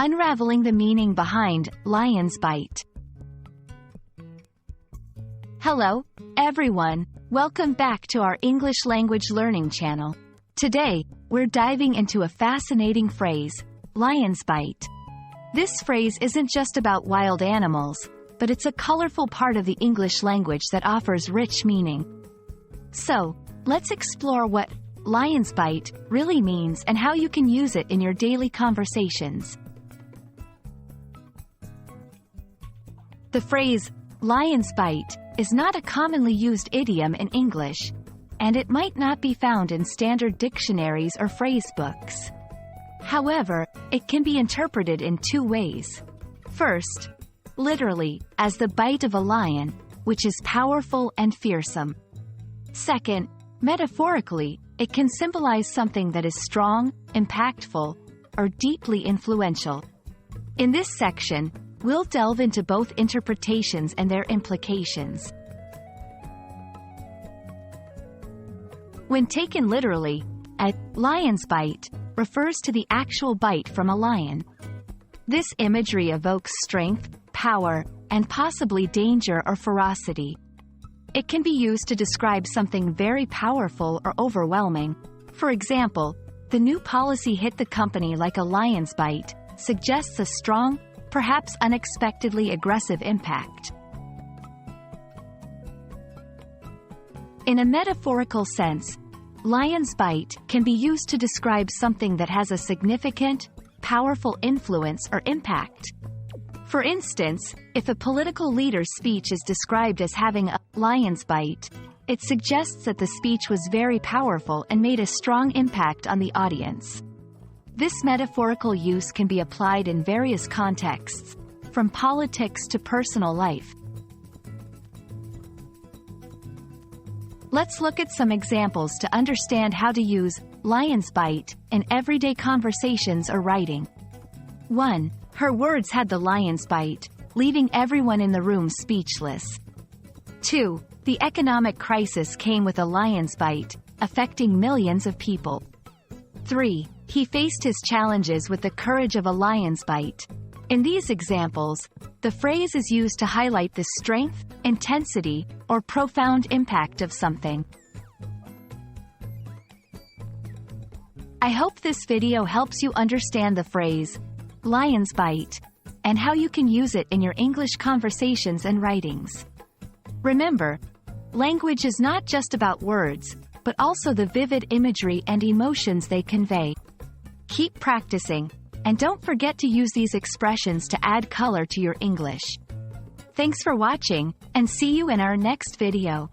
Unraveling the Meaning Behind, Lion's Bite. Hello, everyone. Welcome back to our English language learning channel. Today, we're diving into a fascinating phrase, lion's bite. This phrase isn't just about wild animals, but it's a colorful part of the English language that offers rich meaning. So, let's explore what lion's bite really means and how you can use it in your daily conversations. The phrase, lion's bite, is not a commonly used idiom in English, and it might not be found in standard dictionaries or phrase books. However, it can be interpreted in two ways. First, literally, as the bite of a lion, which is powerful and fearsome. Second, metaphorically, it can symbolize something that is strong, impactful, or deeply influential. In this section, we'll delve into both interpretations and their implications. When taken literally, a lion's bite refers to the actual bite from a lion. This imagery evokes strength, power, and possibly danger or ferocity. It can be used to describe something very powerful or overwhelming. For example, the new policy hit the company like a lion's bite, suggests a strong, perhaps unexpectedly aggressive impact. In a metaphorical sense, lion's bite can be used to describe something that has a significant, powerful influence or impact. For instance, if a political leader's speech is described as having a lion's bite, it suggests that the speech was very powerful and made a strong impact on the audience. This metaphorical use can be applied in various contexts, from politics to personal life. Let's look at some examples to understand how to use lion's bite in everyday conversations or writing. 1. Her words had the lion's bite, leaving everyone in the room speechless. 2. The economic crisis came with a lion's bite, affecting millions of people. 3. He faced his challenges with the courage of a lion's bite. In these examples, the phrase is used to highlight the strength, intensity, or profound impact of something. I hope this video helps you understand the phrase, lion's bite, and how you can use it in your English conversations and writings. Remember, language is not just about words, but also the vivid imagery and emotions they convey. Keep practicing, and don't forget to use these expressions to add color to your English. Thanks for watching, and see you in our next video.